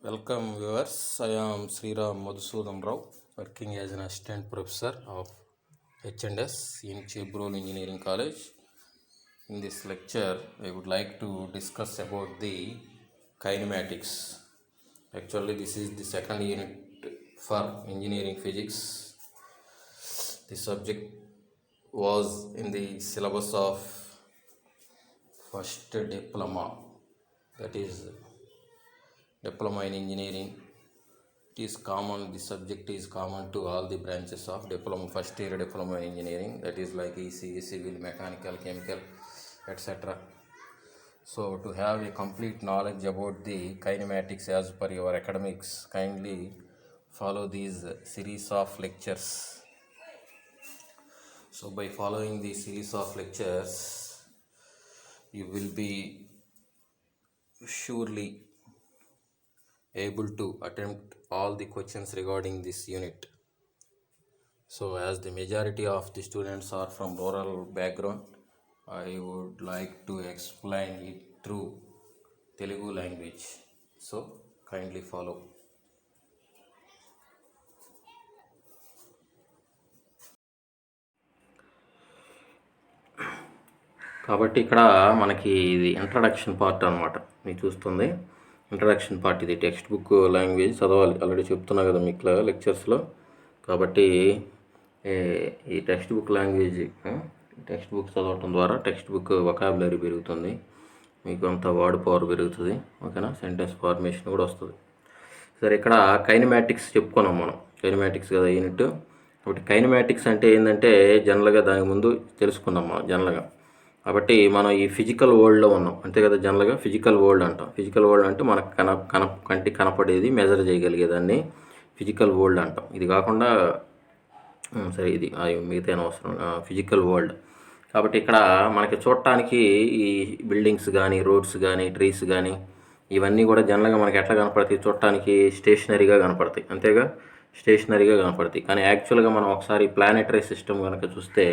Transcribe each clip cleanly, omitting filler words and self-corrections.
Welcome viewers. I am Sriram Madhusudan Rao, working as an assistant professor of H&S in Chebrol Engineering College. In this lecture, I would like to discuss about the kinematics. Actually, this is the second unit for engineering physics. The subject was in the syllabus of first diploma, that is diploma in engineering. It is common, the subject is common to all the branches of diploma, first year diploma in engineering, that is like ECE, civil, mechanical, chemical, etc. So to have a complete knowledge about the kinematics as per your academics, kindly follow these series of lectures. So by following the series of lectures, you will be surely able to attempt all the questions regarding this unit. So as the majority of the students are from rural background, I would like to explain it through Telugu language. So kindly follow. కాబట్టి ఇక్కడ మనకి ఇది introduction part అనమాట. మీరు చూస్తుంది introduction part. ఇది text book language చదవాలి, already చెప్తున్నా కదా మీకు లెక్చర్స్లో. కాబట్టి ఈ text book language, text book చదవటం ద్వారా టెక్స్ట్ బుక్ వొకాబులరీ పెరుగుతుంది, మీకు అంత వర్డ్ పవర్ పెరుగుతుంది, ఓకేనా. సెంటెన్స్ ఫార్మేషన్ కూడా వస్తుంది. సరే, ఇక్కడ కైనమాటిక్స్ చెప్పుకున్నాం మనం. కైనమాటిక్స్ కదా యూనిట్. కాబట్టి కైనమాటిక్స్ అంటే ఏంటంటే జనరల్గా దాని ముందు తెలుసుకుందాం మనం జనరల్గా. కాబట్టి మనం ఈ ఫిజికల్ వరల్డ్లో ఉన్నాం, అంతే కదా. జనరల్గా ఫిజికల్ వరల్డ్ అంటాం. ఫిజికల్ వరల్డ్ అంటే మనకు కంటికి కనపడేది, మెజర్ చేయగలిగేదాన్ని ఫిజికల్ వరల్డ్ అంటాం. ఇది కాకుండా సరే, ఇది మిగతా అవసరం ఫిజికల్ వరల్డ్. కాబట్టి ఇక్కడ మనకి చూడటానికి ఈ బిల్డింగ్స్ కానీ, రోడ్స్ కానీ, ట్రీస్ కానీ, ఇవన్నీ కూడా జనరల్గా మనకి ఎట్లా కనపడతాయి? చూడటానికి స్టేషనరీగా కనపడతాయి, అంతేగా, స్టేషనరీగా కనపడతాయి. కానీ యాక్చువల్గా మనం ఒకసారి ప్లానెటరీ సిస్టమ్ కనుక చూస్తే,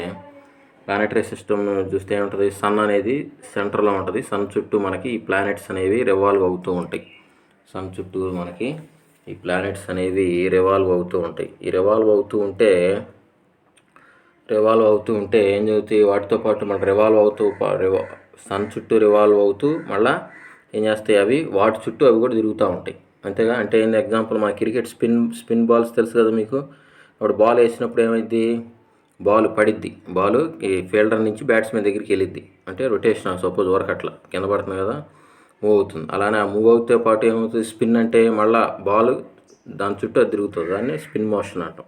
ప్లానెటరీ సిస్టమ్ చూస్తే ఏముంటుంది? సన్ అనేది సెంటర్లో ఉంటుంది. సన్ చుట్టూ మనకి ఈ ప్లానెట్స్ అనేవి రివాల్వ్ అవుతూ ఉంటాయి. సన్ చుట్టూ మనకి ఈ ప్లానెట్స్ అనేవి రివాల్వ్ అవుతూ ఉంటాయి. ఈ రివాల్వ్ అవుతూ ఉంటే ఏం జరుగుతాయి? వాటితో పాటు మన సన్ చుట్టూ రివాల్వ్ అవుతూ మళ్ళీ ఏం చేస్తాయి? అవి వాటి చుట్టూ అవి కూడా తిరుగుతూ ఉంటాయి, అంతేగా. అంటే ఏంది? ఎగ్జాంపుల్ మన క్రికెట్ స్పిన్ బాల్స్ తెలుసు కదా మీకు. అప్పుడు బాల్ వేసినప్పుడు ఏమైంది? బాల్ పడిద్ది. బాల్ ఈ ఫీల్డర్ నుంచి బ్యాట్స్మెన్ దగ్గరికి వెళ్ళిద్ది. అంటే రొటేషన్, సపోజ్ వరకు అట్లా కింద పడుతుంది కదా, మూవ్ అవుతుంది. అలానే ఆ మూవ్ అవుతే పాటు ఏమవుతుంది? స్పిన్ అంటే మళ్ళీ బాల్ దాని చుట్టూ అది తిరుగుతుంది, దాన్ని స్పిన్ మోషన్ అంటాం.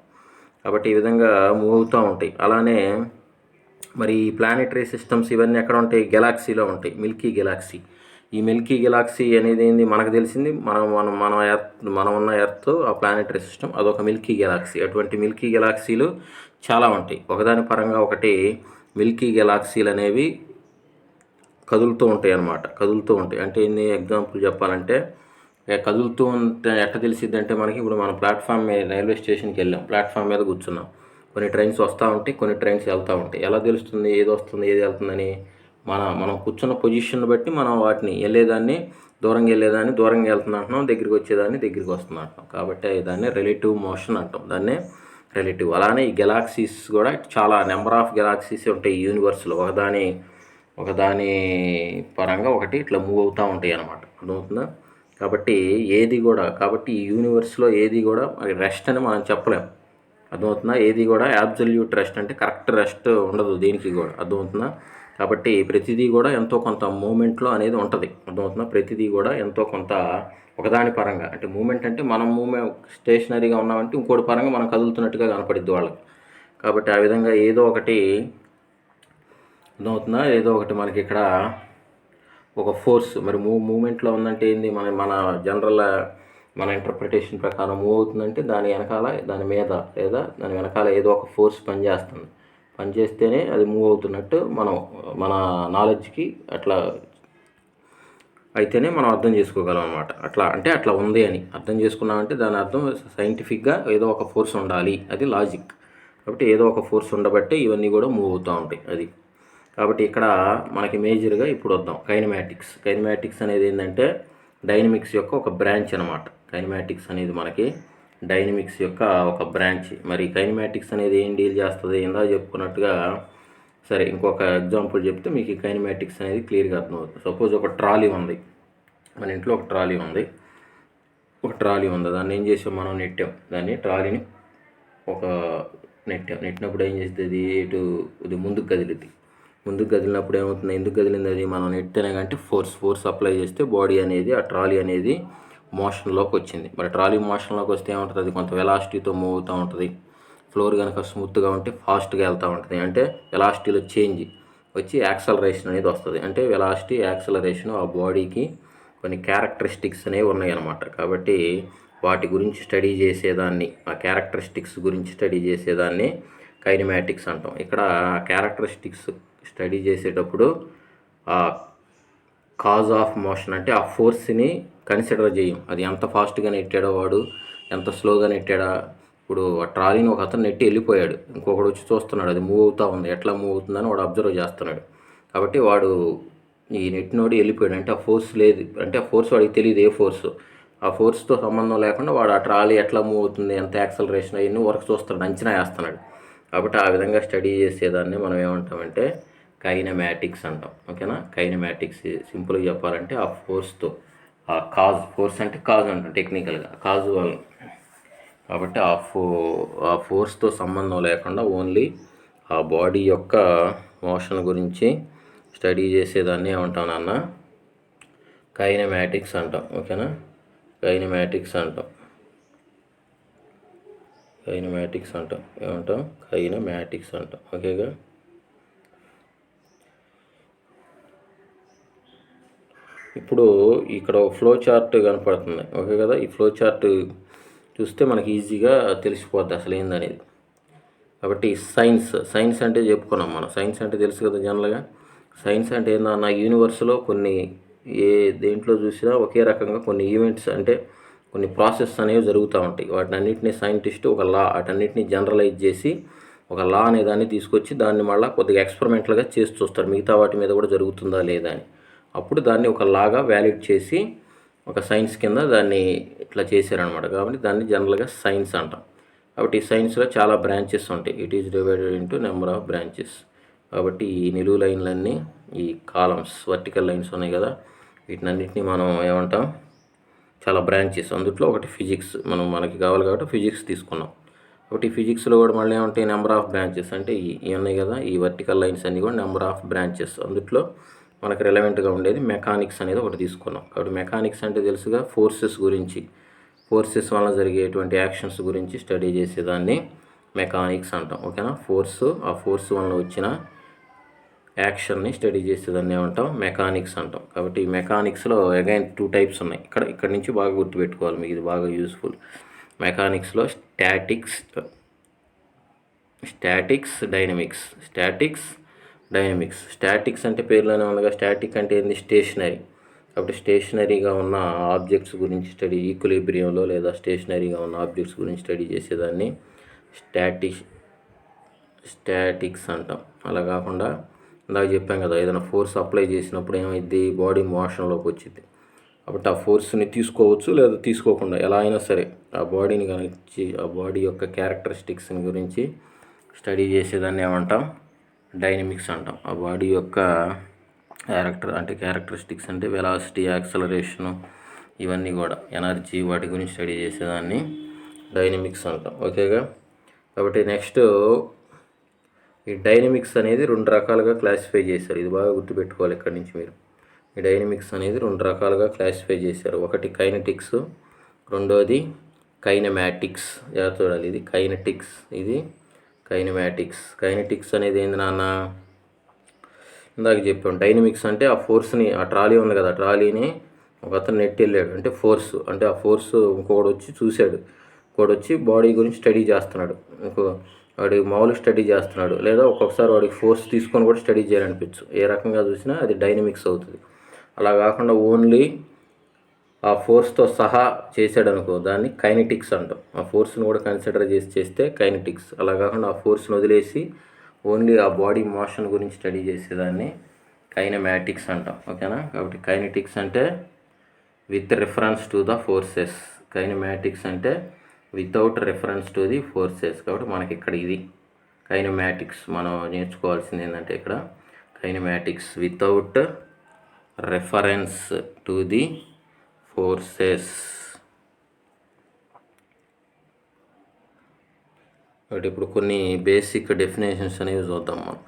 కాబట్టి ఈ విధంగా మూవ్ అవుతూ ఉంటాయి. అలానే మరి ప్లానెటరీ సిస్టమ్స్ ఇవన్నీ ఎక్కడ ఉంటాయి? గెలాక్సీలో ఉంటాయి. Milky Galaxy. ఈ మిల్కీ గెలాక్సీ అనేది ఏంది? మనకు తెలిసింది, మనం ఉన్న ఎర్త్, ఆ ప్లానెటరీ సిస్టమ్ అదొక మిల్కీ గెలాక్సీ. అటువంటి మిల్కీ గెలాక్సీలు చాలా ఉంటాయి. ఒకదాని పరంగా ఒకటి మిల్కీ గెలాక్సీలు అనేవి కదులుతూ ఉంటాయి అన్నమాట. కదులుతూ ఉంటాయి అంటే ఏంది? ఎగ్జాంపుల్ చెప్పాలంటే, కదులుతూ ఉంటే ఎట్లా తెలిసిద్ది అంటే మనకి, ఇప్పుడు మనం ప్లాట్ఫామ్ మీద రైల్వే స్టేషన్కి వెళ్ళాం, ప్లాట్ఫామ్ మీద కూర్చున్నాం. కొన్ని ట్రైన్స్ వస్తూ ఉంటాయి, కొన్ని ట్రైన్స్ వెళ్తూ ఉంటాయి. ఎలా తెలుస్తుంది ఏది వస్తుంది ఏది వెళ్తుందని? మనం కూర్చున్న పొజిషన్ బట్టి మనం వాటిని వెళ్ళేదాన్ని దూరంగా వెళ్తున్నా అంటున్నాం, దగ్గరికి వచ్చేదాన్ని దగ్గరికి వస్తున్నా అంటున్నాం. కాబట్టి దాన్ని రిలేటివ్ మోషన్ అంటాం, దాన్నే రిలేటివ్. అలానే ఈ గెలాక్సీస్ కూడా చాలా నెంబర్ ఆఫ్ గెలాక్సీస్ ఉంటాయి ఈ యూనివర్స్లో. ఒకదాని పరంగా ఒకటి ఇట్లా మూవ్ అవుతూ ఉంటాయి అన్నమాట, అర్థమవుతుందా. కాబట్టి ఈ యూనివర్స్లో ఏది కూడా రెస్ట్ అని మనం చెప్పలేం, అర్థమవుతుందా. ఏది కూడా యాబ్సల్యూట్ రెస్ట్ అంటే కరెక్ట్ రెస్ట్ ఉండదు దేనికి కూడా, అర్థమవుతుందా. కాబట్టి ప్రతిదీ కూడా ఎంతో కొంత మూమెంట్లో అనేది ఉంటుంది, అర్థమవుతుందా. ప్రతిదీ కూడా ఎంతో కొంత ఒకదాని పరంగా, అంటే మూమెంట్ అంటే మనం స్టేషనరీగా ఉన్నామంటే ఇంకోటి పరంగా మనం కదులుతున్నట్టుగా కనపడిద్ది వాళ్ళకి. కాబట్టి ఆ విధంగా ఏదో ఒకటి, అర్థమవుతుందా, ఏదో ఒకటి మనకి ఇక్కడ ఒక ఫోర్స్ మరి మూమెంట్లో ఉందంటే ఏంది? మన జనరల్ మన ఇంటర్ప్రిటేషన్ ప్రకారం మూవ్ అవుతుందంటే దాని మీద లేదా దాని వెనకాల ఏదో ఒక ఫోర్స్ పనిచేస్తుంది. పనిచేస్తేనే అది మూవ్ అవుతున్నట్టు మన నాలెడ్జ్కి అట్లా అయితేనే మనం అర్థం చేసుకోగలం అనమాట. అట్లా ఉంది అని అర్థం చేసుకున్నామంటే దాని అర్థం సైంటిఫిక్గా ఏదో ఒక ఫోర్స్ ఉండాలి, అది లాజిక్. కాబట్టి ఏదో ఒక ఫోర్స్ ఉండబట్టే ఇవన్నీ కూడా మూవ్ అవుతూ ఉంటాయి, అది. కాబట్టి ఇక్కడ మనకి మేజర్గా ఇప్పుడు వద్దాం కైనమాటిక్స్ అనేది ఏంటంటే డైనమిక్స్ యొక్క ఒక బ్రాంచ్ అనమాట. కైనమాటిక్స్ అనేది మనకి డైనమిక్స్ యొక్క ఒక బ్రాంచ్. మరి కైనమాటిక్స్ అనేది ఏం డీల్ చేస్తుంది? ఇందాక చెప్పుకున్నట్టుగా, సరే ఇంకొక ఎగ్జాంపుల్ చెప్తే మీకు ఈ కైనమాటిక్స్ అనేది క్లియర్గా అర్థమవుతుంది. సపోజ్ ఒక ట్రాలీ ఉంది, మన ఇంట్లో ఒక ట్రాలీ ఉంది. దాన్ని ఏం చేసాం మనం? నెట్టాం. ట్రాలీని ఒక నెట్టినప్పుడు ఏం చేస్తుంది? ఇది ముందుకు కదిలిద్ది. ముందుకు కదిలినప్పుడు ఏమవుతుంది? ఎందుకు కదిలింది అది? మనం నెట్టినా కంటే ఫోర్స్ అప్లై చేస్తే బాడీ అనేది, ఆ ట్రాలీ అనేది మోషన్లోకి వచ్చింది. మరి ట్రాలీ మోషన్లోకి వస్తే ఏముంటుంది? అది కొంత వెలాసిటీతో మూవ్ అవుతూ ఉంటుంది. ఫ్లోర్ కనుక స్మూత్గా ఉంటే ఫాస్ట్గా వెళ్తూ ఉంటుంది. అంటే వెలాసిటీలో చేంజ్ వచ్చి యాక్సలరేషన్ అనేది వస్తుంది. అంటే వెలాసిటీ, యాక్సలరేషన్ ఆ బాడీకి కొన్ని క్యారెక్టరిస్టిక్స్ అనేవి ఉన్నాయి అన్నమాట. కాబట్టి వాటి గురించి స్టడీ చేసేదాన్ని, ఆ క్యారెక్టరిస్టిక్స్ గురించి స్టడీ చేసేదాన్ని కైనమాటిక్స్ అంటాం. ఇక్కడ క్యారెక్టరిస్టిక్స్ స్టడీ చేసేటప్పుడు ఆ కాజ్ ఆఫ్ మోషన్ అంటే ఆ ఫోర్స్ని కన్సిడర్ చేయం. అది ఎంత ఫాస్ట్గా నెట్టాడో వాడు, ఎంత స్లోగా నెట్టాడా. ఇప్పుడు ఆ ట్రాలీని ఒక అతను నెట్టి వెళ్ళిపోయాడు, ఇంకొకడు వచ్చి చూస్తున్నాడు అది మూవ్ అవుతూ ఉంది, ఎట్లా మూవ్ అవుతుందని వాడు అబ్జర్వ్ చేస్తున్నాడు. కాబట్టి వాడు ఈ నెట్టినోడు వెళ్ళిపోయాడు అంటే ఆ ఫోర్స్ లేదు, అంటే ఆ ఫోర్స్ వాడికి తెలియదు ఏ ఫోర్స్. ఆ ఫోర్స్తో సంబంధం లేకుండా వాడు ఆ ట్రాలీ ఎట్లా మూవ్ అవుతుంది, ఎంత యాక్సలరేషన్ అవన్నీ వర్క్ చూస్తున్నాడు, అంచనా వేస్తున్నాడు. కాబట్టి ఆ విధంగా స్టడీ చేసేదాన్ని మనం ఏమంటామంటే కైనమాటిక్స్ అంటాం. ఓకేనా? కైనమాటిక్స్ సింపుల్గా చెప్పాలంటే ఆ ఫోర్స్తో, ఆ ఫోర్స్ అంటే కాజ్ అంటాం టెక్నికల్గా, కాజు వల్ల. కాబట్టి ఆ ఫోర్స్తో సంబంధం లేకుండా ఓన్లీ ఆ బాడీ యొక్క మోషన్ గురించి స్టడీ చేసేదాన్ని ఏమంటాం నాన్న? కైనమాటిక్స్ అంటాం. ఓకేనా? కైనమాటిక్స్ అంటాం. ఏమంటాం? కైనమాటిక్స్ అంటాం. ఓకేగా? ఇప్పుడు ఇక్కడ ఫ్లో చార్ట్ కనపడుతుంది. ఓకే కదా? ఈ ఫ్లో చార్ట్ చూస్తే మనకి ఈజీగా తెలిసిపోద్ది అసలు ఏందనేది. కాబట్టి సైన్స్ అంటే చెప్పుకున్నాం మనం. సైన్స్ అంటే తెలుసు కదా జనరల్గా. సైన్స్ అంటే ఏందన్నా, యూనివర్స్లో దేంట్లో చూసినా ఒకే రకంగా కొన్ని ఈవెంట్స్ అంటే కొన్ని ప్రాసెస్ అనేవి జరుగుతూ ఉంటాయి. వాటిని అన్నింటినీ సైంటిస్ట్ ఒక లా, వాటన్నిటిని జనరలైజ్ చేసి ఒక లా అనే దాన్ని తీసుకొచ్చి దాన్ని మళ్ళీ కొద్దిగా ఎక్స్పెరిమెంటల్గా చేసి చూస్తారు, మిగతా వాటి మీద కూడా జరుగుతుందా లేదా అని. అప్పుడు దాన్ని ఒక లాగా వ్యాలిడ్ చేసి ఒక సైన్స్ కింద దాన్ని ఇట్లా చేశారనమాట. కాబట్టి దాన్ని జనరల్గా సైన్స్ అంటాం. కాబట్టి ఈ సైన్స్లో చాలా బ్రాంచెస్ ఉంటాయి. It is divided into number of branches. కాబట్టి ఈ నిలువు లైన్లన్నీ, ఈ కాలమ్స్, వర్టికల్ లైన్స్ ఉన్నాయి కదా, వీటినన్నింటినీ మనం ఏమంటాం? చాలా బ్రాంచెస్. అందుట్లో ఒకటి ఫిజిక్స్. మనకి కావాలి కాబట్టి ఫిజిక్స్ తీసుకున్నాం. కాబట్టి ఫిజిక్స్లో కూడా మళ్ళీ ఏమంటాయి? Number of branches. అంటే ఇవి ఉన్నాయి కదా, ఈ వర్టికల్ లైన్స్ అన్నీ కూడా నెంబర్ ఆఫ్ బ్రాంచెస్. అందుట్లో మనకు రిలవెంట్గా ఉండేది మెకానిక్స్ అనేది ఒకటి తీసుకున్నాం. కాబట్టి మెకానిక్స్ అంటే తెలుసుగా, ఫోర్సెస్ గురించి, ఫోర్సెస్ వల్ల జరిగేటువంటి యాక్షన్స్ గురించి స్టడీ చేసేదాన్ని మెకానిక్స్ అంటాం. ఓకేనా? ఆ ఫోర్స్ వల్ల వచ్చిన యాక్షన్ని స్టడీ చేసేదాన్ని ఏమంటాం? మెకానిక్స్ అంటాం. కాబట్టి ఈ మెకానిక్స్లో అగైన్ 2 టైప్స్ ఉన్నాయి. ఇక్కడ నుంచి బాగా గుర్తుపెట్టుకోవాలి, మీకు ఇది బాగా యూస్ఫుల్. మెకానిక్స్లో స్టాటిక్స్, డైనమిక్స్. స్టాటిక్స్ అంటే పేర్లోనే ఉందిగా, స్టాటిక్ అంటే ఏంది? స్టేషనరీ. కాబట్టి స్టేషనరీగా ఉన్న ఆబ్జెక్ట్స్ గురించి స్టడీ, ఈక్విలిబ్రియంలో లేదా స్టేషనరీగా ఉన్న ఆబ్జెక్ట్స్ గురించి స్టడీ చేసేదాన్ని స్టాటిక్స్ అంటాం. అలా కాకుండా ఇందాక చెప్పాం కదా, ఏదైనా ఫోర్స్ అప్లై చేసినప్పుడు ఏమైంది? బాడీ మోషన్లోకి వచ్చింది. కాబట్టి ఆ ఫోర్స్ని తీసుకోవచ్చు లేదా తీసుకోకుండా, ఎలా అయినా సరే ఆ బాడీని కనిచ్చి ఆ బాడీ యొక్క క్యారెక్టరిస్టిక్స్ని గురించి స్టడీ చేసేదాన్ని ఏమంటాం? డైనమిక్స్ అంటాం. ఆ బాడీ యొక్క క్యారెక్టరిస్టిక్స్ అంటే వెలాసిటీ, యాక్సలరేషను, ఇవన్నీ కూడా ఎనర్జీ, వాటి గురించి స్టడీ చేసేదాన్ని డైనమిక్స్ అంటాం. ఓకేగా? కాబట్టి నెక్స్ట్ ఈ డైనమిక్స్ అనేది 2 రకాలుగా క్లాసిఫై చేశారు. ఇది బాగా గుర్తుపెట్టుకోవాలి ఇక్కడి నుంచి మీరు. ఈ డైనమిక్స్ అనేది 2 రకాలుగా క్లాసిఫై చేశారు. ఒకటి కైనెటిక్స్, రెండోది కైనమాటిక్స్. చూడాలి, ఇది కైనెటిక్స్, ఇది కైనమాటిక్స్. కైనెటిక్స్ అనేది ఏంది నాన్న? ఇందాక చెప్పాం. డైనమిక్స్ అంటే ఆ ఫోర్స్ని, ఆ ట్రాలీ ఉంది కదా, ట్రాలీని ఒక అతను నెట్టి వెళ్ళాడు అంటే ఫోర్స్, అంటే ఆ ఫోర్స్ ఇంకొకటి వచ్చి చూశాడు, ఇంకోటి వచ్చి బాడీ గురించి స్టడీ చేస్తున్నాడు, వాడి మామూలు స్టడీ చేస్తున్నాడు, లేదా ఒక్కొక్కసారి వాడికి ఫోర్స్ తీసుకొని కూడా స్టడీ చేయాలనిపించు. ఏ రకంగా చూసినా అది డైనమిక్స్ అవుతుంది. అలా కాకుండా ఓన్లీ ఆ ఫోర్స్తో సహా చేశాడు అనుకో, దాన్ని కైనెటిక్స్ అంటాం. ఆ ఫోర్స్ని కూడా కన్సిడర్ చేస్తే కైనెటిక్స్. అలా కాకుండా ఆ ఫోర్స్ని వదిలేసి ఓన్లీ ఆ బాడీ మోషన్ గురించి స్టడీ చేసేదాన్ని కైనమాటిక్స్ అంటాం. ఓకేనా? కాబట్టి కైనెటిక్స్ అంటే with reference to the forces. Kinematics అంటే without reference to the forces. కాబట్టి మనకి ఇక్కడ ఇది కైనమాటిక్స్ మనం నేర్చుకోవాల్సింది ఏంటంటే ఇక్కడ kinematics without reference to the forces. కాబట్టి ఇప్పుడు కొన్ని బేసిక్ డెఫినేషన్స్ అనేవి చూద్దాం మనం.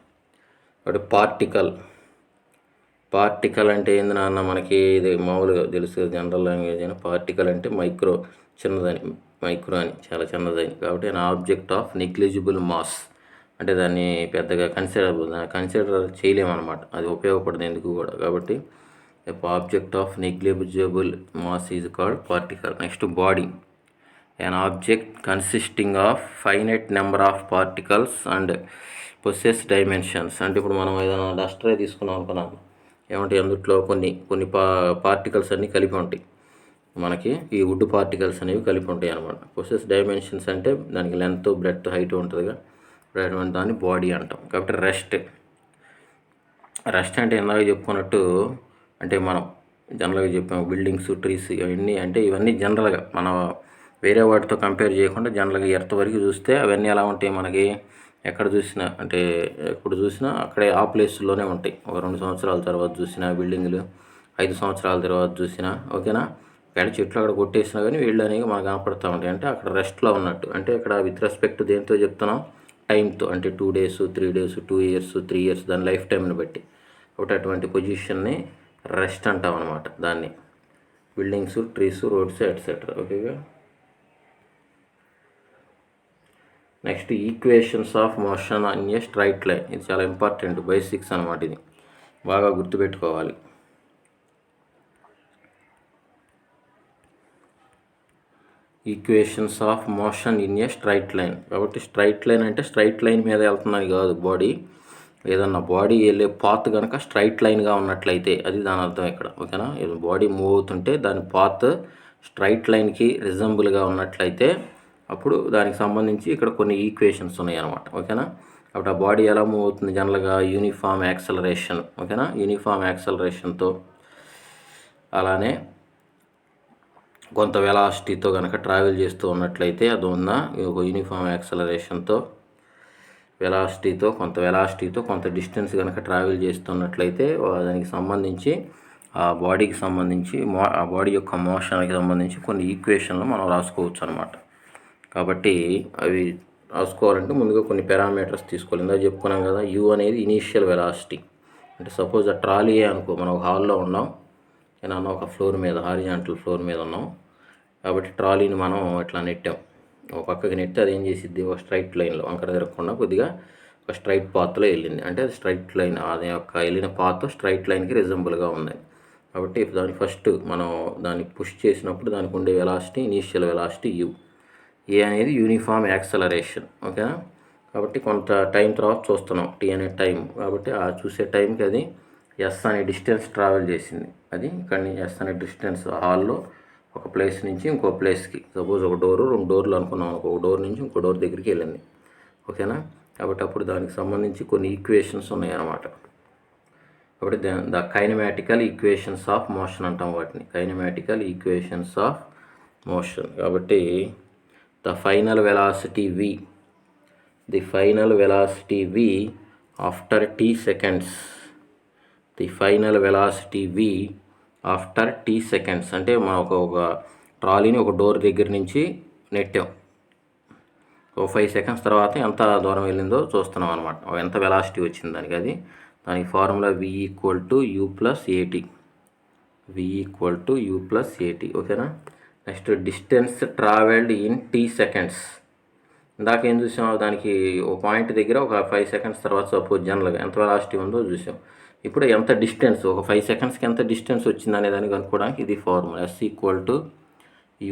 కాబట్టి పార్టికల్ అంటే ఏంది నాన్న, మనకి ఇది మామూలుగా తెలుసు జనరల్ లాంగ్వేజ్ అయినా. పార్టికల్ అంటే మైక్రో, చిన్నదని, మైక్రో అని చాలా చిన్నదని. కాబట్టి an object of negligible mass అంటే దాన్ని పెద్దగా కన్సిడర్ చేయలేమన్నమాట, అది ఉపయోగపడదు ఎందుకు కూడా. కాబట్టి object of negligible mass is called particle. Next body, an object consisting of finite number of particles and possess dimensions. అంటే ఇప్పుడు మనం ఏదైనా డస్టర్ తీసుకున్నాం అనుకున్నాం, ఏమంటే అందుట్లో కొన్ని పార్టికల్స్ అన్నీ కలిపి ఉంటాయి మనకి, ఈ వుడ్ పార్టికల్స్ అనేవి కలిపి ఉంటాయి అనమాట. పొసెస్ డైమెన్షన్స్ అంటే దానికి లెంత్, బ్రెడ్త్, హైట్ ఉంటుందిగా, అటువంటి దాన్ని బాడీ అంటాం. కాబట్టి రెస్ట్ అంటే ఇందాక చెప్పుకున్నట్టు, అంటే మనం జనరల్గా చెప్పాము బిల్డింగ్స్, ట్రీస్ ఇవన్నీ, అంటే ఇవన్నీ జనరల్గా మనం వేరే వాటితో కంపేర్ చేయకుండా జనరల్గా ఎర్త్ వరకు చూస్తే అవన్నీ ఎలా ఉంటాయి మనకి, ఎక్కడ చూసినా అంటే ఎప్పుడు చూసినా అక్కడే ఆ ప్లేస్లోనే ఉంటాయి. ఒక 2 సంవత్సరాల తర్వాత చూసినా బిల్డింగ్లు, 5 సంవత్సరాల తర్వాత చూసినా, ఓకేనా. ఇక్కడ చెట్లు అక్కడ కొట్టేసినా కానీ వీళ్ళు అనేవి మనకు కనపడుతూ ఉంటాయి. అంటే అక్కడ రెస్ట్లో ఉన్నట్టు. అంటే ఇక్కడ విత్ రెస్పెక్ట్ దేంతో చెప్తున్నాం, టైంతో. అంటే 2 days, 3 days, 2 years, 3 years, దాని లైఫ్ టైంని బట్టి. ఒకటి అటువంటి పొజిషన్ని రెస్ట్ అంటాం అనమాట దాన్ని. Buildings, trees, roads etcetera. ఓకేగా. Next equations of motion in a straight line. ఇది చాలా ఇంపార్టెంట్, బేసిక్స్ అనమాట, ఇది బాగా గుర్తుపెట్టుకోవాలి. Equations of motion in a straight line. కాబట్టి స్ట్రైట్ లైన్ అంటే స్ట్రైట్ లైన్ మీద వెళ్తుందని కాదు బాడీ. ఏదన్నా బాడీ వెళ్ళే పాత్ కనుక స్ట్రైట్ లైన్గా ఉన్నట్లయితే అది దాని అర్థం ఇక్కడ, ఓకేనా. బాడీ మూవ్ అవుతుంటే దాని పాత్ స్ట్రైట్ లైన్కి రిజంబుల్గా ఉన్నట్లయితే అప్పుడు దానికి సంబంధించి ఇక్కడ కొన్ని ఈక్వేషన్స్ ఉన్నాయి అనమాట, ఓకేనా. కాబట్టి ఆ బాడీ ఎలా మూవ్ అవుతుంది, జనరల్గా యూనిఫామ్ యాక్సలరేషన్, ఓకేనా. యూనిఫామ్ యాక్సలరేషన్తో, అలానే కొంత వెలాసిటీతో కనుక ట్రావెల్ చేస్తూ ఉన్నట్లయితే అది ఉన్న ఒక యూనిఫామ్ యాక్సలరేషన్తో, వెలాసిటీతో కొంత డిస్టెన్స్ కనుక ట్రావెల్ చేస్తున్నట్లయితే దానికి సంబంధించి ఆ బాడీకి సంబంధించి ఆ బాడీ యొక్క మోషన్కి సంబంధించి కొన్ని ఈక్వేషన్లు మనం రాసుకోవచ్చు అనమాట. కాబట్టి అవి రాసుకోవాలంటే ముందుగా కొన్ని పారామీటర్స్ తీసుకోవాలి. ఇందాక చెప్పుకున్నాం కదా, యూ అనేది ఇనీషియల్ వెలాసిటీ. అంటే సపోజ్ ఆ ట్రాలీయే అనుకో, మనం ఒక హాల్లో ఉన్నాం, ఏమన్నా ఒక ఫ్లోర్ మీద, హారిజాంటల్ ఫ్లోర్ మీద ఉన్నాం. కాబట్టి ట్రాలీని మనం ఇట్లా నెట్టాం, ఒక పక్కకి నెట్టి అది ఏం చేసిద్ది, ఒక స్ట్రైట్ లైన్లో వంకర తిరగకుండా కొద్దిగా ఒక స్ట్రైట్ పాత్లో వెళ్ళింది. అంటే అది స్ట్రైట్ లైన్, అది యొక్క వెళ్ళిన పాత్ స్ట్రైట్ లైన్కి రిజంబుల్గా ఉంది. కాబట్టి దాని ఫస్ట్ మనం దాన్ని పుష్ చేసినప్పుడు దానికి ఉండే వెలాసిటీ ఇనీషియల్ వెలాసిటీ యూ. ఏ అనేది యూనిఫామ్ యాక్సలరేషన్, ఓకేనా. కాబట్టి కొంత టైం తర్వాత చూస్తున్నాం టీ అనే టైం. కాబట్టి ఆ చూసే టైంకి అది ఎస్ అనే డిస్టెన్స్ ట్రావెల్ చేసింది. అది ఇక్కడ నుంచి ఎస్ అనే డిస్టెన్స్ హాల్లో ఒక ప్లేస్ నుంచి ఇంకో ప్లేస్కి, సపోజ్ ఒక డోరు 2 డోర్లు అనుకున్నాం, ఒక డోర్ నుంచి ఇంకో డోర్ దగ్గరికి వెళ్ళింది, ఓకేనా. కాబట్టి అప్పుడు దానికి సంబంధించి కొన్ని ఈక్వేషన్స్ ఉన్నాయన్నమాట. కాబట్టి ద కైనమాటికల్ ఈక్వేషన్స్ ఆఫ్ మోషన్ అంటాం వాటిని, కైనమాటికల్ ఈక్వేషన్స్ ఆఫ్ మోషన్. కాబట్టి the final velocity v after t seconds, అంటే మనం ఒక ట్రాలీని ఒక డోర్ దగ్గర నుంచి నెట్టాం, ఒక 5 seconds తర్వాత ఎంత దూరం వెళ్ళిందో చూస్తున్నాం అనమాట, ఎంత వెలాసిటీ వచ్చింది దానికి. దానికి ఫార్ములా v = u + at, ఓకేనా. Next distance travelled in t seconds. ఇందాక ఏం చూసాం, దానికి ఒక పాయింట్ దగ్గర ఒక 5 seconds తర్వాత సపోజ్ జనరల్గా ఎంత వెలాసిటీ ఉందో చూసాం. ఇప్పుడు ఎంత డిస్టెన్స్, ఒక 5 secondsకి ఎంత డిస్టెన్స్ వచ్చింది అనే దాన్ని కనుక్కోవడానికి ఇది ఫార్ములా, s =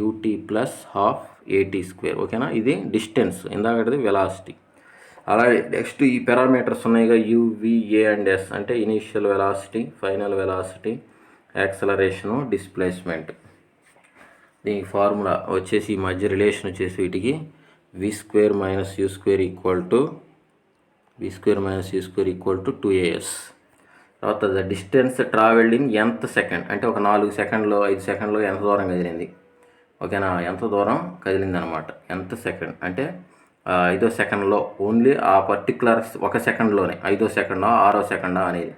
ut + ½ at², ఓకేనా. ఇది డిస్టెన్స్, ఇందాకది వెలాసిటీ. అలాగే నెక్స్ట్ ఈ పారామీటర్స్ ఉన్నాయిగా, u, v, a and s, అంటే initial velocity, final velocity, acceleration, displacement. దీనికి ఫార్ములా వచ్చేసి ఈ మధ్య రిలేషన్ వచ్చేసి వీటికి v² - u² = 2as. తర్వాత the distance travelled in nth second, అంటే ఒక 4 సెకండ్లో 5 సెకండ్లో ఎంత దూరం కదిలింది, ఓకేనా, ఎంత దూరం కదిలింది అనమాట, ఎంత సెకండ్ అంటే 5వ సెకండ్లో, ఓన్లీ ఆ పర్టికులర్ 1 సెకండ్లోనే 5వ సెకండా 6వ సెకండా అనేది.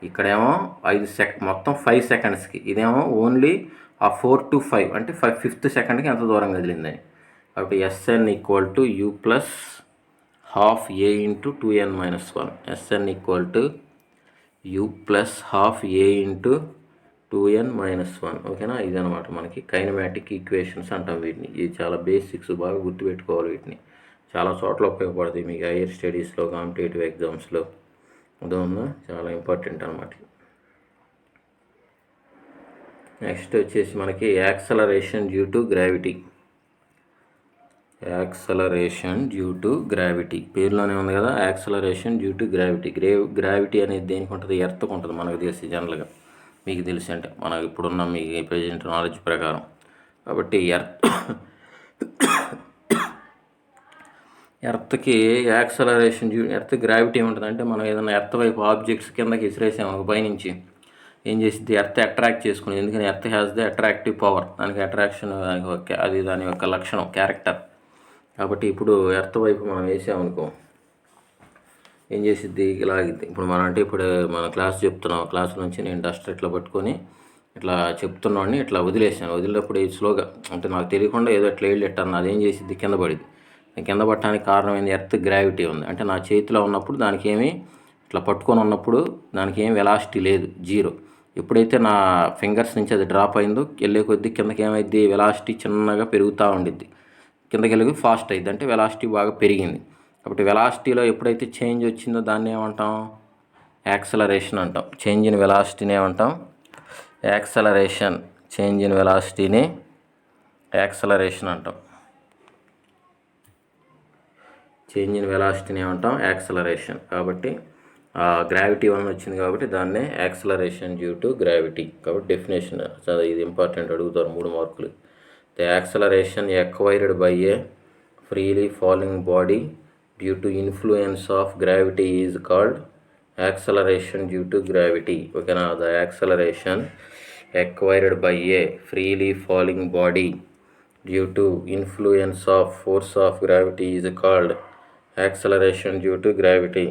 ఇక్కడేమో 5 మొత్తం 5 సెకండ్స్కి, ఇదేమో ఓన్లీ ఆ 4 to 5 అంటే 5th సెకండ్కి ఎంత దూరం కదిలిందని. కాబట్టి Sn = U plus ½ A × 2n - 1. Sn = U plus ½ A × 2n - 1. ఓకేనా, ఇదనమాట మనకి కైనమాటిక్ ఈక్వేషన్స్ అంటాం వీటిని. ఇది చాలా బేసిక్స్, బాగా గుర్తుపెట్టుకోవాలి వీటిని. చాలా చోట్ల ఉపయోగపడుతుంది మీకు హైయర్ స్టడీస్లో, కాంపిటేటివ్ ఎగ్జామ్స్లో. అదొందా, చాలా ఇంపార్టెంట్ అనమాట. నెక్స్ట్ వచ్చేసి మనకి acceleration due to gravity. Acceleration due to gravity పేరులోనే ఉంది కదా, acceleration due to gravity. Gravity అనేది దేనికి ఉంటుంది? ఎర్త్కి ఉంటుంది, మనకు తెలిసి జనరల్గా, మీకు తెలిసి అంటే మనకు ఇప్పుడున్న మీ ప్రెజెంట్ నాలెడ్జ్ ప్రకారం. కాబట్టి ఎర్త్కి యాక్సలరేషన్ ఎర్త్ గ్రావిటీ ఏముంటుందంటే, మనం ఏదైనా ఎర్త్ వైపు ఆబ్జెక్ట్స్ కిందకి విసిరేసాము పైనుంచి, ఏం చేసింది, ఎర్త్ అట్రాక్ట్ చేసుకుని. ఎందుకని, earth has the attractive power, దానికి అట్రాక్షన్, అది దాని యొక్క లక్షణం, క్యారెక్టర్. కాబట్టి ఇప్పుడు ఎర్త్ వైపు మనం వేసామనుకో, ఏం చేసిద్ది, లాగిద్ది. ఇప్పుడు మనం అంటే ఇప్పుడు మన క్లాస్ చెప్తున్నాం, క్లాస్ నుంచి నేను డస్టర్ ఇట్లా పట్టుకొని ఇట్లా చెప్తున్నాడిని ఇట్లా వదిలేసాను. వదిలినప్పుడు స్లోగా, అంటే నాకు తెలియకుండా ఏదో ఇట్లా వెళ్ళెట్టాను, అదేం చేసిద్ది, కింద పడింది. కింద పట్టడానికి కారణం ఏంది, ఎర్త్ గ్రావిటీ ఉంది. అంటే నా చేతిలో ఉన్నప్పుడు దానికి ఏమి, ఇట్లా పట్టుకొని ఉన్నప్పుడు దానికి ఏం వెలాసిటీ లేదు, 0. ఎప్పుడైతే నా ఫింగర్స్ నుంచి అది డ్రాప్ అయిందో, వెళ్ళే కొద్దీ కిందకి ఏమైద్ది, వెలాసిటీ చిన్నగా పెరుగుతూ ఉండిద్ది. కిందకి వెళ్ళి ఫాస్ట్ అయింది, అంటే వెలాసిటీ బాగా పెరిగింది. కాబట్టి వెలాసిటీలో ఎప్పుడైతే చేంజ్ వచ్చిందో దాన్ని ఏమంటాం, యాక్సలరేషన్ అంటాం. చేంజ్ ఇన్ వెలాసిటీని ఏమంటాం, యాక్సలరేషన్. చేంజ్ ఇన్ వెలాసిటీని యాక్సలరేషన్ అంటాం. చేంజ్ ఇన్ వెలాసిటీని ఏమంటాం, యాక్సలరేషన్. కాబట్టి గ్రావిటీ వలన వచ్చింది కాబట్టి దాన్నే యాక్సలరేషన్ డ్యూ టు గ్రావిటీ. కాబట్టి డెఫినేషన్ ఇది ఇంపార్టెంట్, అడుగుతారు 3 మార్కులు. The acceleration acquired by a freely falling body due to influence of gravity is called acceleration due to gravity. ఓకేనా, the acceleration acquired by a freely falling body due to influence of force of gravity is called acceleration due to gravity.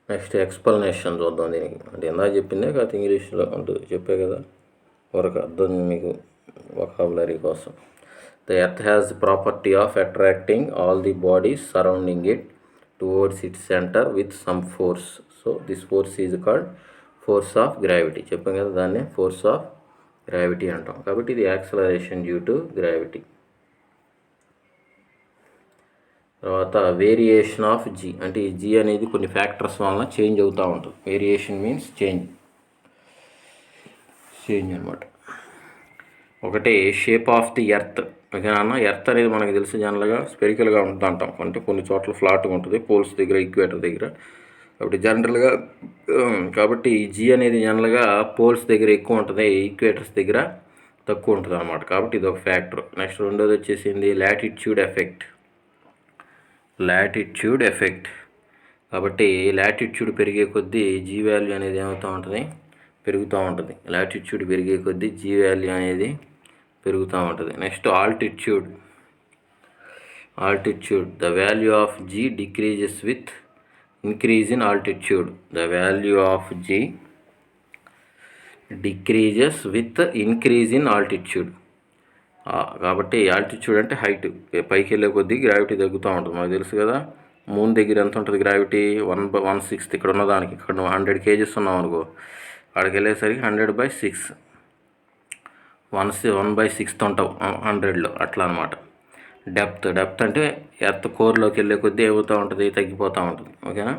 Next explanation చూద్దాం దీనికి. అంటే ఎంత చెప్పిందే కాదు, ఇంగ్లీష్లో ఉంటుంది, చెప్పే కదా, వరకు అర్థం మీకు vocabulary కోసం. The earth has the property of attracting all the bodies surrounding it towards its center with some force. So this force is called force of gravity. చెప్పాం కదా, దాన్నే ఫోర్స్ ఆఫ్ గ్రావిటీ అంటాం. కాబట్టి ఇది యాక్సలరేషన్ డ్యూ టు గ్రావిటీ. తర్వాత variation of G. అంటే ఈ G అనేది కొన్ని ఫ్యాక్టర్స్ వలన చేంజ్ అవుతూ ఉంటుంది. వేరియేషన్ మీన్స్ చేంజ్ అనమాట. ఒకటి షేప్ ఆఫ్ ది ఎర్త్. ఓకేనా, ఎర్త్ అనేది మనకు తెలుసు జనరల్గా స్పెరికల్గా ఉంటుంది అంటాం, అంటే కొన్ని చోట్ల ఫ్లాట్గా ఉంటుంది, పోల్స్ దగ్గర, ఈక్వేటర్ దగ్గర. కాబట్టి జనరల్గా, కాబట్టి జీ అనేది జనరల్గా పోల్స్ దగ్గర ఎక్కువ ఉంటుంది, ఈక్వేటర్స్ దగ్గర తక్కువ ఉంటుంది అనమాట. కాబట్టి ఇది ఒక ఫ్యాక్టర్. నెక్స్ట్ రెండోది వచ్చేసింది లాటిట్యూడ్ ఎఫెక్ట్. Latitude effect. కాబట్టి లాటిట్యూడ్ పెరిగే కొద్దీ జీ వాల్యూ అనేది ఏమవుతూ ఉంటుంది, పెరుగుతూ ఉంటుంది. లాటిట్యూడ్ పెరిగే కొద్దీ జీ వాల్యూ అనేది పెరుగుతూ ఉంటుంది. Next altitude. The value of g decreases with increase in altitude. The value of g decreases with increase in altitude. కాబట్టి ఆల్టిట్యూడ్ అంటే హైట్, పైకి వెళ్ళే కొద్దీ గ్రావిటీ తగ్గుతూ ఉంటుంది. మనకు తెలుసు కదా, మూన్ దగ్గర ఎంత ఉంటుంది గ్రావిటీ, 1/1/6. ఇక్కడ ఉన్నదానికి, ఇక్కడ 100 kgs ఉన్నాం అనుకో, అక్కడికి వెళ్ళేసరికి 100/6, 1/6 ఉంటావు 100లో, అట్లా అనమాట. డెప్త్ అంటే ఎర్త్ కోర్లోకి వెళ్ళే కొద్దీ ఏమవుతూ ఉంటుంది, తగ్గిపోతూ ఉంటుంది. ఓకేనా,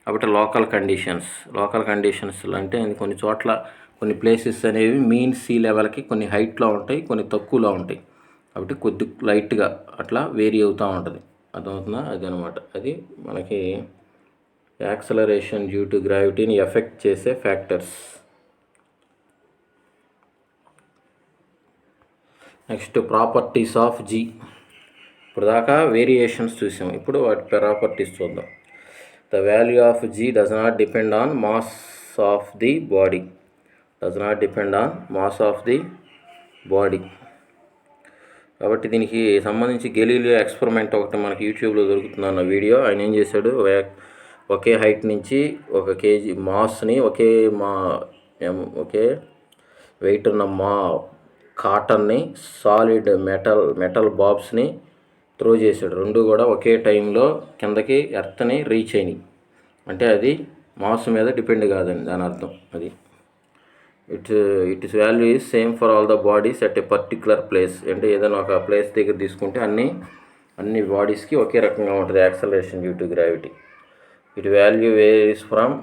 కాబట్టి లోకల్ కండిషన్స్ అంటే కొన్ని చోట్ల కొన్ని ప్లేసెస్ అనేవి మీన్ సీ లెవెల్కి కొన్ని హైట్లో ఉంటాయి, కొన్ని తక్కువలో ఉంటాయి. కాబట్టి కొద్ది లైట్గా అట్లా వేరీ అవుతూ ఉంటుంది. అర్థమవుతుందా, అది అనమాట. అది మనకి యాక్సలరేషన్ డ్యూ టు గ్రావిటీని ఎఫెక్ట్ చేసే factors. Next properties of g. ఇప్పుడు దాకా వేరియేషన్స్ చూసాం, ఇప్పుడు వాటి ప్రాపర్టీస్ చూద్దాం. The value of g does not depend on mass of the body. కాబట్టి దీనికి సంబంధించి గెలీలియో ఎక్స్పెరిమెంట్ ఒకటి మనకి యూట్యూబ్లో దొరుకుతుందన్న వీడియో. ఆయన ఏం చేశాడు, ఒకే హైట్ నుంచి 1 kg మాస్ని ఒకే వెయిట్ ఉన్న కాటన్ని సాలిడ్ మెటల్ బాబ్స్ని త్రో చేశాడు. రెండు కూడా ఒకే టైంలో కిందకి ఎర్త్ని రీచ్ అయినాయి. అంటే అది మాస్ మీద డిపెండ్ కాదని దాని అర్థం. అది it's value is same for all the bodies at a particular place. అంటే ఏదైనా ఒక ప్లేస్ దగ్గర తీసుకుంటే అన్ని బాడీస్కి ఒకే రకంగా ఉంటుంది acceleration due to gravity. It value varies from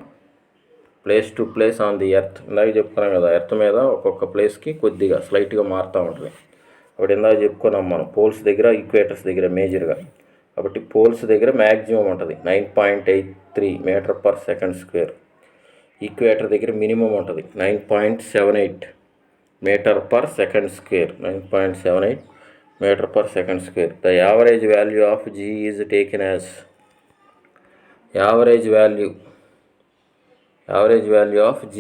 place to place on the earth. ఇందాక చెప్పుకున్నాం కదా, ఎర్త్ మీద ఒక్కొక్క ప్లేస్కి కొద్దిగా స్లైట్గా మారుతూ ఉంటుంది. కాబట్టి ఇందాక చెప్పుకున్నాం మనం పోల్స్ దగ్గర, ఈక్వేటర్స్ దగ్గర మేజర్గా. కాబట్టి పోల్స్ దగ్గర మ్యాక్సిమం ఉంటుంది 9.83 metre per second square. Equator దగ్గర మినిమం ఉంటుంది 9.78 metre per second square. 9.78 metre per second square. The average value of G is taken as average value of G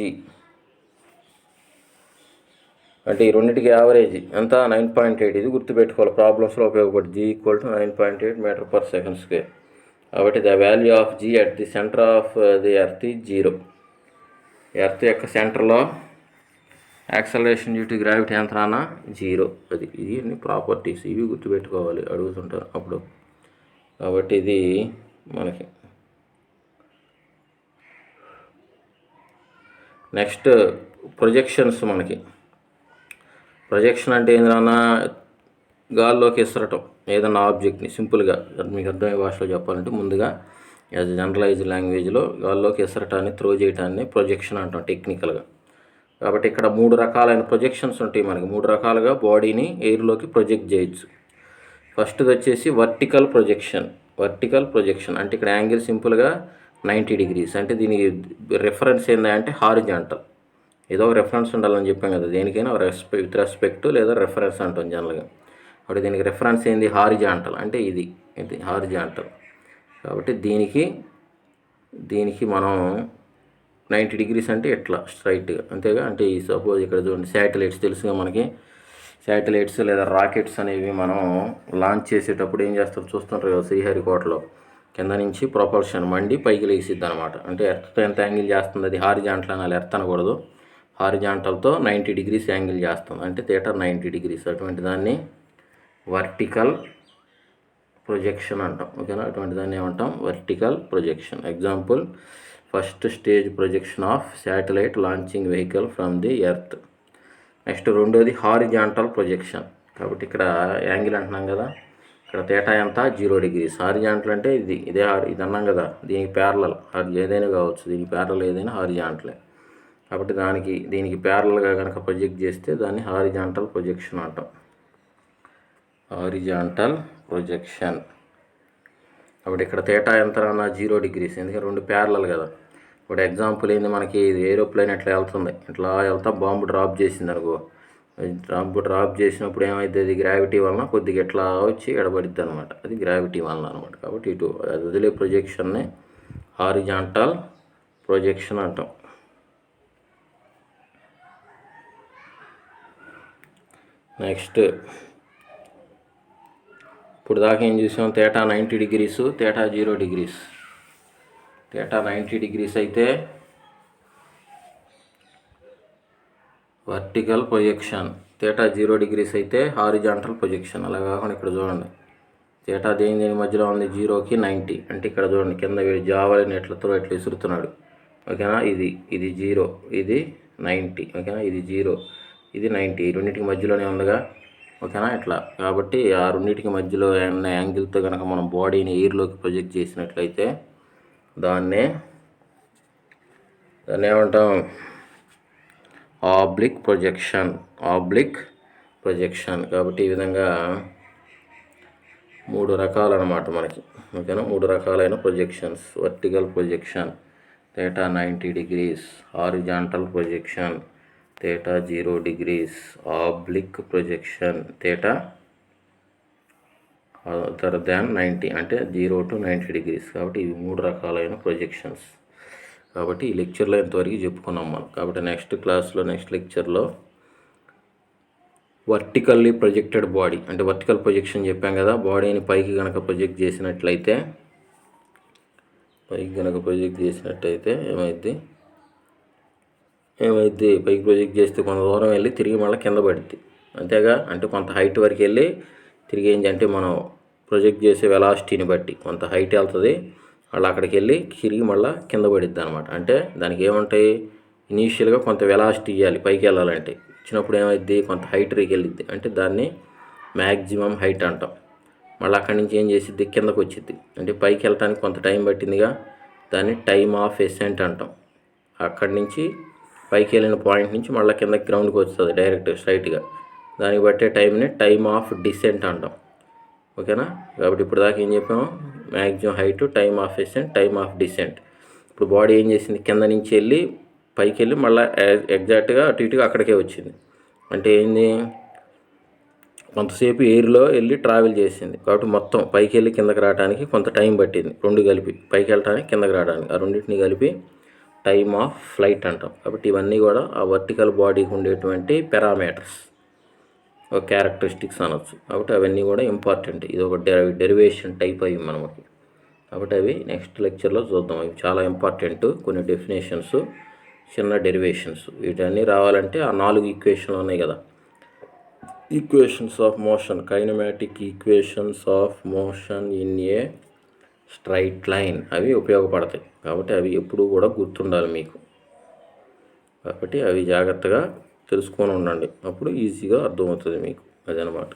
అంటే ఈ రెండింటికి యావరేజ్ ఎంత 9.8. ఇది గుర్తుపెట్టుకోవాలి, ప్రాబ్లమ్స్లో ఉపయోగపడి. G equal to 9.8 metre per second square. కాబట్టి the value of G at the centre of the earth is 0. Earth యొక్క సెంటర్లో యాక్సలరేషన్ డ్యూ టు గ్రావిటీ ఎంత రాన 0. అది ఇది ప్రాపర్టీస్, ఇవి గుర్తుపెట్టుకోవాలి, అడుగుతుంటారు అప్పుడు. కాబట్టి ఇది మనకి నెక్స్ట్ ప్రొజెక్షన్స్. ప్రొజెక్షన్ అంటే ఏంటన్నా, గాల్లోకి విసరటం ఏదన్నా ఆబ్జెక్ట్ని. సింపుల్గా మీకు అర్థమయ్యే భాషలో చెప్పాలంటే, ముందుగా యాజ్ జనరలైజ్డ్ లాంగ్వేజ్లో గాల్లోకి విసరటాన్ని, త్రో చేయటాన్ని ప్రొజెక్షన్ అంటాం టెక్నికల్గా. కాబట్టి ఇక్కడ 3 రకాలైన ప్రొజెక్షన్స్ ఉంటాయి మనకి. 3 రకాలుగా బాడీని ఎయిర్లోకి ప్రొజెక్ట్ చేయొచ్చు. ఫస్ట్ది వచ్చేసి వర్టికల్ ప్రొజెక్షన్ అంటే ఇక్కడ యాంగిల్ సింపుల్గా 90 degrees. అంటే దీనికి రిఫరెన్స్ ఏంటంటే హారిజాంటల్. ఏదో ఒక రెఫరెన్స్ ఉండాలని చెప్పాం కదా, దేనికైనా విత్ రెస్పెక్ట్ లేదా రెఫరెన్స్ అంటాం జనరల్గా. కాబట్టి దీనికి రెఫరెన్స్ ఏంది, హారిజాంటల్. అంటే ఇది హారిజాంటల్. కాబట్టి దీనికి మనం 90 degrees అంటే ఎట్లా స్ట్రైట్గా, అంతేగా. అంటే ఈ సపోజ్ ఇక్కడ చూడండి, శాటిలైట్స్ తెలుసుగా మనకి. శాటిలైట్స్ లేదా రాకెట్స్ అనేవి మనం లాంచ్ చేసేటప్పుడు ఏం చేస్తారు చూస్తుంటారు కదా, శ్రీహరికోటలో కింద నుంచి ప్రొపల్షన్ మండి పైకి లేసిద్ది అనమాట. అంటే ఎర్త్తో ఎంత యాంగిల్ చేస్తుంది, అది హారిజాంటల్ అనాలి, ఎర్త్ అనకూడదు. హారిజాంటల్తో 90 degrees యాంగిల్ చేస్తుంది, అంటే థీటా 90 degrees. అటువంటి దాన్ని వర్టికల్ ప్రొజెక్షన్ అంటాం, ఓకేనా. అటువంటి దాన్ని ఏమంటాం, vertical projection. Example, first stage projection of satellite launching vehicle from the earth. Next రెండోది హారిజాంటల్ ప్రొజెక్షన్. కాబట్టి ఇక్కడ యాంగిల్ అంటున్నాం కదా, ఇక్కడ థీటా ఎంత 0 degrees. హారిజాంటల్ అంటే ఇది అన్నాం కదా, దీనికి ప్యారలల్, ఏదైనా కావచ్చు, దీనికి ప్యారలల్ ఏదైనా హారిజాంటలే. కాబట్టి దీనికి ప్యారలల్గా కనుక ప్రొజెక్ట్ చేస్తే దాన్ని హారిజాంటల్ ప్రొజెక్షన్ అంటాం. Horizontal projection. కాబట్టి ఇక్కడ థీటా ఎంత అన్న 0 degrees, ఎందుకంటే రెండు ప్యారలల్ కదా. ఇప్పుడు ఎగ్జాంపుల్ ఏంది, మనకి ఏరోప్లేన్ ఎట్లా వెళ్తుంది, ఇట్లా వెళ్తా బాంబు డ్రాప్ చేసింది అనుకో. డ్రాప్ చేసినప్పుడు ఏమవుతుంది, గ్రావిటీ వలన కొద్దిగా ఎట్లా వచ్చి ఎడబడిద్ది అనమాట. అది గ్రావిటీ వలన అనమాట. కాబట్టి ఇటు వదిలే ప్రొజెక్షన్ని హారిజాంటల్ ప్రొజెక్షన్ అంటాం. నెక్స్ట్ ఇప్పుడు దాకా ఏం చూసాం, theta 90 degrees, theta 0 degrees. Theta 90 degrees అయితే వర్టికల్ ప్రొజెక్షన్, థీటా 0 degrees అయితే హారిజాంటల్ ప్రొజెక్షన్. అలా కాకుండా ఇక్కడ చూడండి, థీటా దేని మధ్యలో ఉంది, 0కి 90. అంటే ఇక్కడ చూడండి, కింద వీడి జావలిని ఎట్లా విసురుతున్నాడు, ఓకేనా. ఇది 0, ఇది 90, ఓకేనా. ఇది 0, ఇది 90, ఈ రెండింటికి మధ్యలోనే ఉందిగా, ఓకేనా. ఇట్లా కాబట్టి ఆ రెండింటికి మధ్యలో ఉన్న యాంగిల్తో కనుక మనం బాడీని ఎయిర్లోకి ప్రొజెక్ట్ చేసినట్లయితే దాన్ని ఏమంటాం, ఆబ్లిక్ ప్రొజెక్షన్. కాబట్టి ఈ విధంగా 3 రకాలు అన్నమాట మనకి, ఓకేనా. 3 రకాలైన projections: vertical projection theta 90 degrees, horizontal projection theta 0 degrees, oblique projection theta other than 90, అంటే 0 to 90 degrees. కాబట్టి ఇవి 3 రకాలైన ప్రొజెక్షన్స్. కాబట్టి ఈ లెక్చర్లో ఇంతవరకు చెప్పుకున్నాం మనం. కాబట్టి నెక్స్ట్ లెక్చర్లో వర్టికల్లీ ప్రొజెక్టెడ్ బాడీ అంటే వర్టికల్ ప్రొజెక్షన్ చెప్పాం కదా, బాడీని పైకి కనుక ప్రొజెక్ట్ చేసినట్లయితే ఏమైద్ది పైకి ప్రొజెక్ట్ చేస్తే కొంత దూరం వెళ్ళి తిరిగి మళ్ళీ కింద పడుద్ది అంతేగా. అంటే కొంత హైట్ వరకు వెళ్ళి తిరిగి ఏంటంటే మనం ప్రొజెక్ట్ చేసే వెలాసిటీని బట్టి కొంత హైట్ వెళ్తుంది, మళ్ళీ అక్కడికి వెళ్ళి తిరిగి మళ్ళీ కింద పడిద్ది అనమాట. అంటే దానికి ఏముంటాయి, ఇనీషియల్గా కొంత వెలాసిటీ ఇవ్వాలి పైకి వెళ్ళాలంటే, ఇచ్చినప్పుడు ఏమైద్ది కొంత హైట్ రేకి వెళ్ళిద్ది, అంటే దాన్ని మ్యాక్సిమం హైట్ అంటాం. మళ్ళీ అక్కడి నుంచి ఏం చేసిద్ది కిందకు వచ్చిద్ది, అంటే పైకి వెళ్ళటానికి కొంత టైం పట్టిందిగా, దాన్ని టైమ్ ఆఫ్ ఎసెంట్ అంటాం. అక్కడి నుంచి పైకి వెళ్ళిన పాయింట్ నుంచి మళ్ళీ కింద గ్రౌండ్కి వస్తుంది డైరెక్ట్ స్ట్రైట్గా, దానికి బట్టే టైంని టైమ్ ఆఫ్ డిసెంట్ అంటాం. ఓకేనా. కాబట్టి ఇప్పుడు దాకా ఏం చెప్పాము, maximum height, time of ascent, time of descent. ఇప్పుడు బాడీ ఏం చేసింది, కింద నుంచి వెళ్ళి పైకి వెళ్ళి మళ్ళీ ఎగ్జాక్ట్గా అటు ఇటుగా అక్కడికే వచ్చింది. అంటే ఏంది, కొంతసేపు ఎయిర్లో వెళ్ళి ట్రావెల్ చేసింది, కాబట్టి మొత్తం పైకి వెళ్ళి కిందకి రావడానికి కొంత టైం పట్టింది. రెండు కలిపి పైకి వెళ్ళటానికి కిందకి రావడానికి, ఆ రెండింటిని కలిపి టైమ్ ఆఫ్ ఫ్లైట్ అంటాం. కాబట్టి ఇవన్నీ కూడా ఆ వర్టికల్ బాడీకి ఉండేటువంటి పారామీటర్స్, ఒక క్యారెక్టరిస్టిక్స్ అనొచ్చు. కాబట్టి అవన్నీ కూడా ఇంపార్టెంట్. ఇది ఒక డెరివేషన్ టైప్ అయ్యి మనకి. కాబట్టి అవి నెక్స్ట్ లెక్చర్లో చూద్దాం. అవి చాలా ఇంపార్టెంట్. కొన్ని డెఫినేషన్స్, చిన్న డెరివేషన్స్, వీటన్నీ రావాలంటే ఆ 4 ఈక్వేషన్లు ఉన్నాయి కదా, equations of motion, kinematic equations of motion in a straight line, అవి ఉపయోగపడతాయి. కాబట్టి అవి ఎప్పుడూ కూడా గుర్తుండాలి మీకు. కాబట్టి అవి జాగ్రత్తగా తెలుసుకొని ఉండండి, అప్పుడు ఈజీగా అర్థమవుతుంది మీకు. అదనమాట.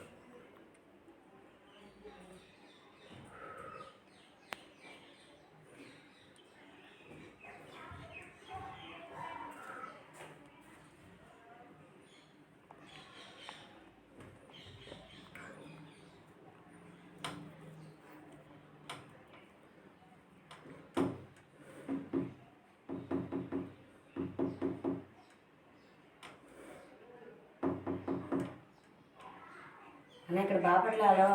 ఇక్కడ బాపట్లలో